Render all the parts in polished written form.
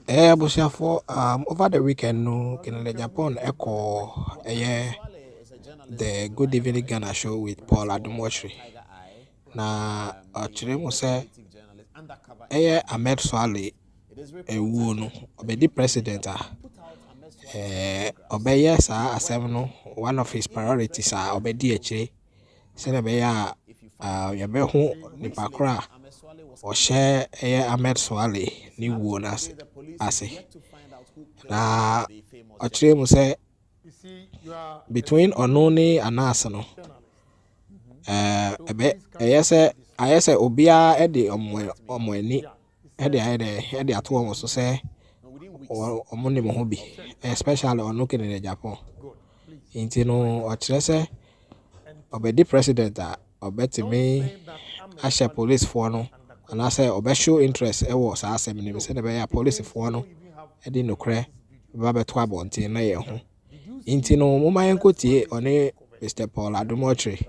Bushafo, over the weekend, no, Kenney Agyapong echo, the Good Evening Ghana show with Paul Adumoshri. Na, Chiremo say, Ahmed Sually, a wound, obedi president, obey no, one of his priorities are obedi actually. Senabeya, Yabehu, Nipakra, or share Ahmed Sually, new wound as na Ochire say between Ononi and Asano. I say Obia Eddie Omweni Eddie at home was to say Omoni Mohobi, especially on looking in Japan. Intino Ochire say Obedi president obeti me Asha police for no and I say Obe show interest was asking say the police for no Eddie no cray. Baba Twabonti na ye ho inti no mo man kotie one Mr. Paul Adumochre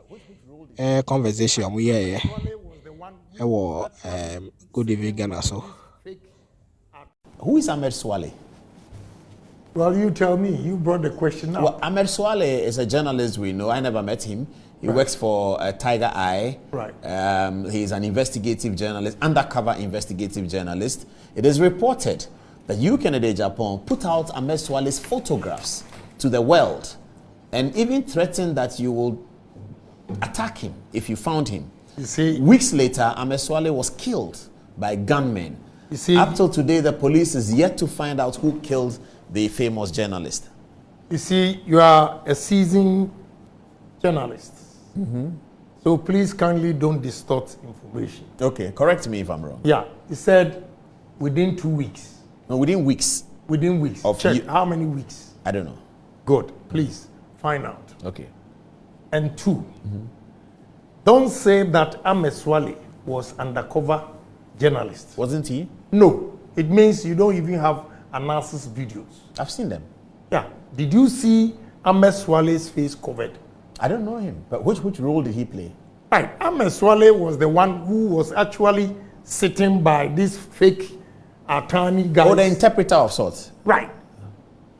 conversation we ye wo Good Evening Ghana so. Who is Ahmed Sually? Well, you tell me. You brought the question now. Well, Ahmed Sually is a journalist we know. I never met him. He works for Tiger Eye. Right. He's an investigative journalist, undercover investigative journalist. It is reported that you, Kenney Agyapong, put out Ahmed Sually's photographs to the world and even threatened that you will attack him if you found him. You see, weeks later, Ahmed Sually was killed by gunmen. You see, up till today, the police is yet to find out who killed the famous journalist. You see, you are a seasoned journalist. So please kindly don't distort information. Okay, correct me if I'm wrong. Yeah, he said within 2 weeks. No, within weeks. Within weeks. Check how many weeks? I don't know. Good. Please find out. Okay. And 2, don't say that Ahmed Sually was undercover journalist. Wasn't he? No. It means you don't even have analysis videos. I've seen them. Yeah. Did you see Ahmed Sually's face covered? I don't know him. But which role did he play? Right. Ahmed Sually was the one who was actually sitting by this fake attorney guy. Oh, the interpreter of sorts. Right.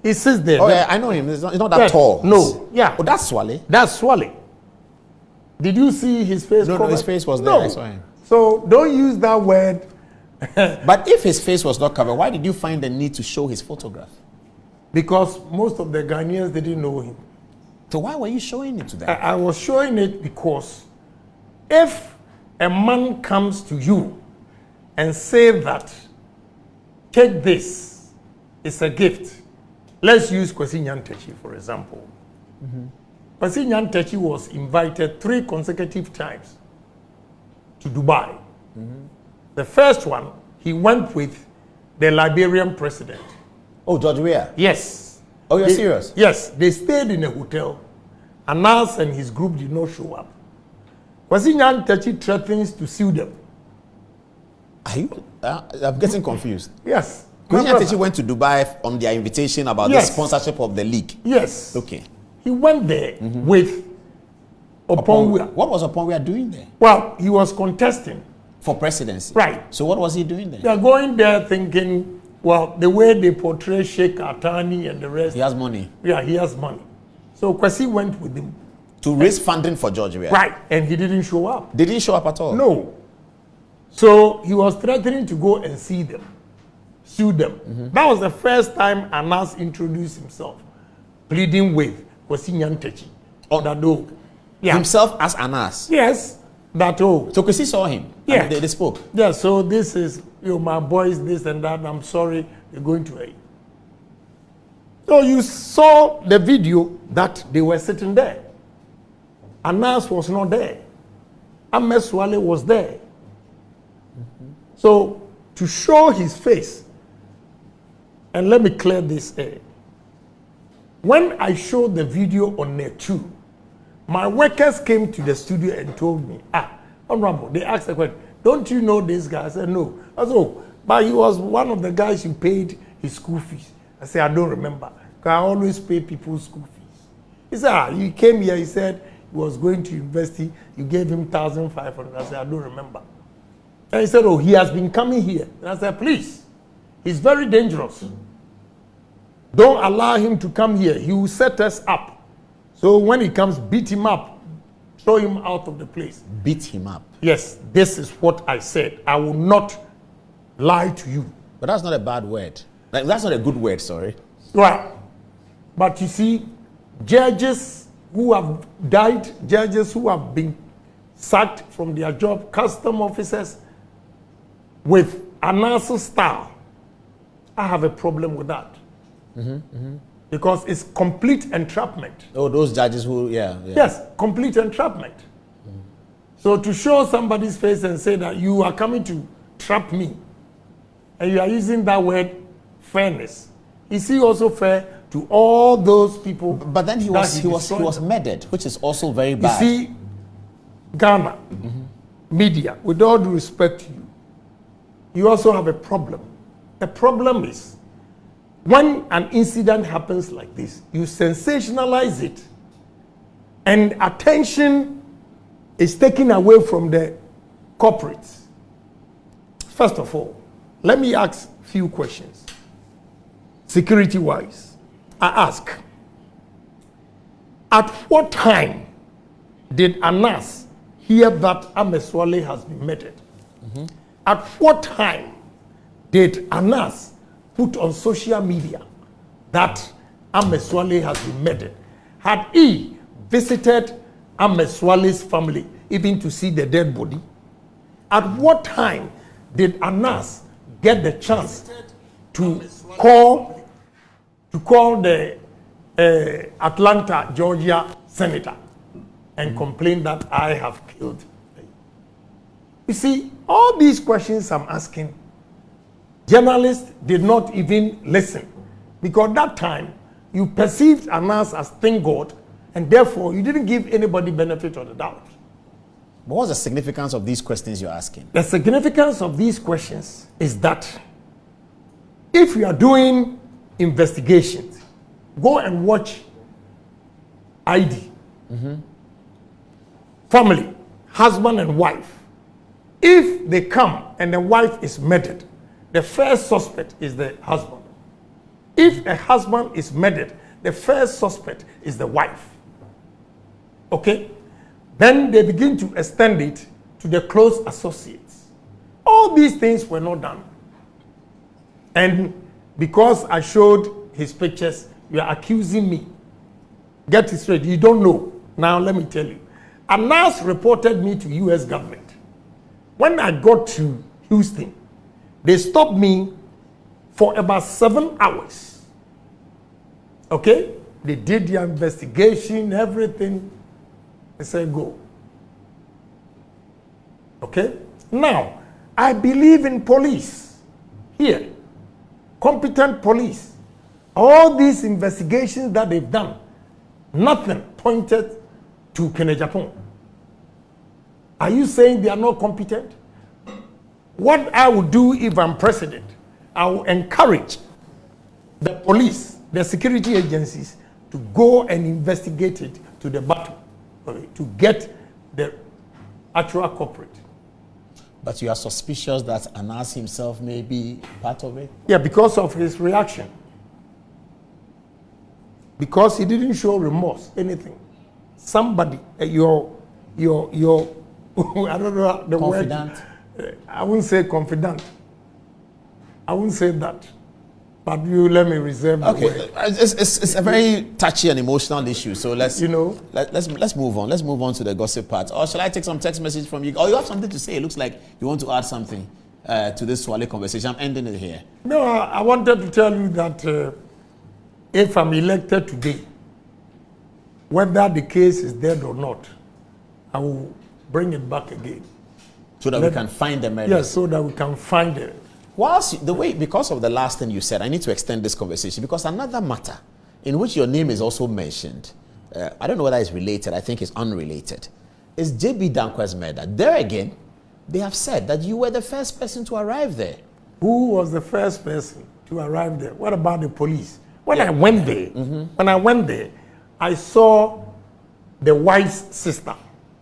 He sits there. Oh, yeah, I know him. He's not that tall. No. Yeah. Oh, that's Sually. That's Sually. Did you see his face? No, his face was there. No. I saw him. So don't use that word. But if his face was not covered, why did you find the need to show his photograph? Because most of the Ghanaians didn't know him. So why were you showing it to them? I was showing it because if a man comes to you and say that, take this, it's a gift. Let's use Kwesi Nyantakyi, for example. Kwesi Nyantakyi was invited 3 consecutive times to Dubai. The first one, he went with the Liberian president. Oh, George Weah? Yes. Oh, you're serious? Yes. They stayed in a hotel. Anas and his group did not show up. Kwesi Nyantakyi threatens to sue them. Are you? I'm getting confused. Yes. Kwesi Nyantakyi went to Dubai on their invitation about the sponsorship of the league. Yes. Okay. He went there with Opongwea. What was Opongwea doing there? Well, he was contesting. For presidency? Right. So what was he doing there? They are going there thinking, well, the way they portray Sheikh Atani and the rest. He has money. Yeah, he has money. So Kwesi went with him. To raise funding for George Weah? Right. And he didn't show up. Did he show up at all? No. So he was threatening to go and see them, sue them. That was the first time Anas introduced himself, pleading with Kwesi Nyantakyi. Oh, that oh, yeah. Himself as Anas? Yes. That oh. So Kwesi saw him? Yeah. They spoke? Yeah, so this is, my boys, this and that, I'm sorry, they're going to hate. So you saw the video that they were sitting there. Anas was not there. Ahmed Sually was there. So to show his face, and let me clear this air. When I showed the video on Net 2, my workers came to the studio and told me, Honorable, they asked the question, don't you know this guy? I said, no. I said, oh, but he was one of the guys you paid his school fees. I said, I don't remember. Because I always pay people's school fees. He said, you came here, he said he was going to university, you gave him 1,500. I said, I don't remember. And he said, oh, he has been coming here. And I said, please, He's very dangerous. Don't allow him to come here. He will set us up. So when he comes, beat him up. Throw him out of the place. Beat him up. Yes, this is what I said. I will not lie to you. But that's not a bad word. Like, that's not a good word, sorry. Right. But you see, judges who have died, judges who have been sacked from their job, custom officers with announcer style, I have a problem with that. Because it's complete entrapment. Oh, those judges who, yeah. Yes, complete entrapment. So to show somebody's face and say that you are coming to trap me, and you are using that word fairness, is he also fair to all those people? But then he was murdered, which is also very bad. You see, Ghana media, with all due respect to you, you also have a problem. The problem is, when an incident happens like this, you sensationalize it, and attention is taken away from the culprits. First of all, let me ask a few questions. Security-wise, I ask, at what time did Anas hear that Ahmed Sually has been murdered? At what time did Anas put on social media that Ahmed Sually has been murdered? Had he visited Ahmed Sually's family even to see the dead body? At what time did Anas get the chance to call the Atlanta, Georgia senator and complain that I have killed him? You see, all these questions I'm asking, journalists did not even listen, because that time you perceived Anas as thin God, and therefore you didn't give anybody benefit of the doubt. But what's the significance of these questions you're asking? The significance of these questions is that if you are doing investigations, go and watch ID, family, husband and wife. If they come and the wife is murdered, the first suspect is the husband. If a husband is murdered, the first suspect is the wife. Okay? Then they begin to extend it to the close associates. All these things were not done. And because I showed his pictures, you are accusing me. Get it straight. You don't know. Now let me tell you. Anas reported me to U.S. government. When I got to Houston, they stopped me for about 7 hours. Okay? They did their investigation, everything. They said, go. Okay? Now, I believe in police. Here. Competent police. All these investigations that they've done, nothing pointed to Agyapong. Are you saying they are not competent? What I will do if I'm president, I will encourage the police, the security agencies, to go and investigate it to the bottom, to get the actual culprit. But you are suspicious that Anas himself may be part of it? Yeah, because of his reaction. Because he didn't show remorse, anything. Somebody, your I don't know the confidant. Word. I wouldn't say confidant. I wouldn't say that. But you let me reserve the word. It's a very touchy and emotional issue. So let's let's move on. Let's move on to the gossip part. Or shall I take some text message from you? Or you have something to say? It looks like you want to add something to this Sually conversation. I'm ending it here. No, I wanted to tell you that if I'm elected today, whether the case is dead or not, I will bring it back again. So that we can find the murder. Yes, so that we can find it. Whilst because of the last thing you said, I need to extend this conversation because another matter in which your name is also mentioned, I don't know whether it's related, I think it's unrelated, is J.B. Dankwa's murder. There again, they have said that you were the first person to arrive there. Who was the first person to arrive there? What about the police? When I went there, I saw the wife's sister,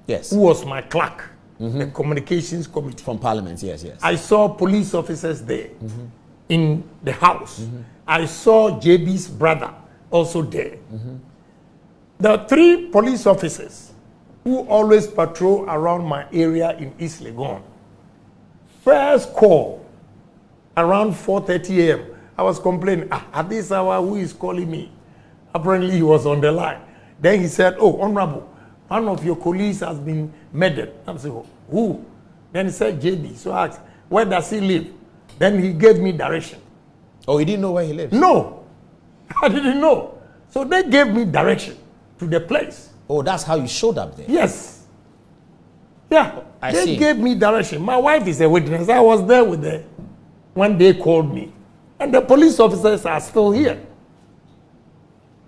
yes, who was my clerk, the communications committee. From Parliament, yes. I saw police officers there. in the house. I saw JB's brother also there. The 3 police officers who always patrol around my area in East Legon. First call around 4:30 a.m. I was complaining, at this hour, who is calling me? Apparently, he was on the line. Then he said, oh, Honorable, one of your colleagues has been murdered. I'm saying, who? Then he said, JB. So I asked, where does he live? Then he gave me direction. Oh, you didn't know where he lives? No, I didn't know. So they gave me direction to the place. Oh, that's how you showed up there? Yes. Yeah, they gave me direction. My wife is a witness. I was there with them when they called me. And the police officers are still here.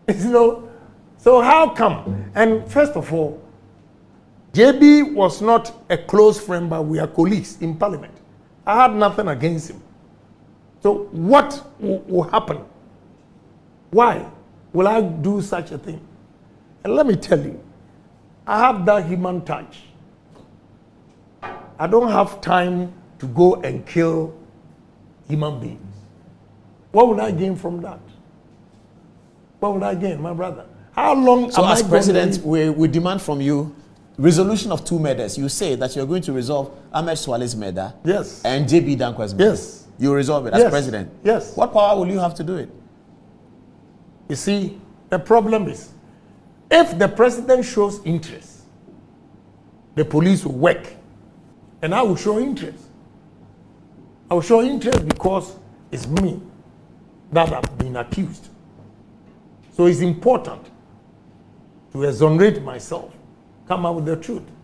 You know, so how come? And first of all, JB was not a close friend, but we are colleagues in parliament. I had nothing against him. So what will happen? Why will I do such a thing? And let me tell you, I have that human touch. I don't have time to go and kill human beings. What would I gain from that? What would I gain, my brother? How long so am as I president, we demand from you resolution of 2 murders. You say that you're going to resolve Ahmed Sually's murder, yes, and JB Dankwa's murder. Yes. You resolve it as president. Yes. What power will you have to do it? You see, the problem is, if the president shows interest, the police will work, and I will show interest. I will show interest because it's me that have been accused. So it's important to exonerate myself, come out with the truth.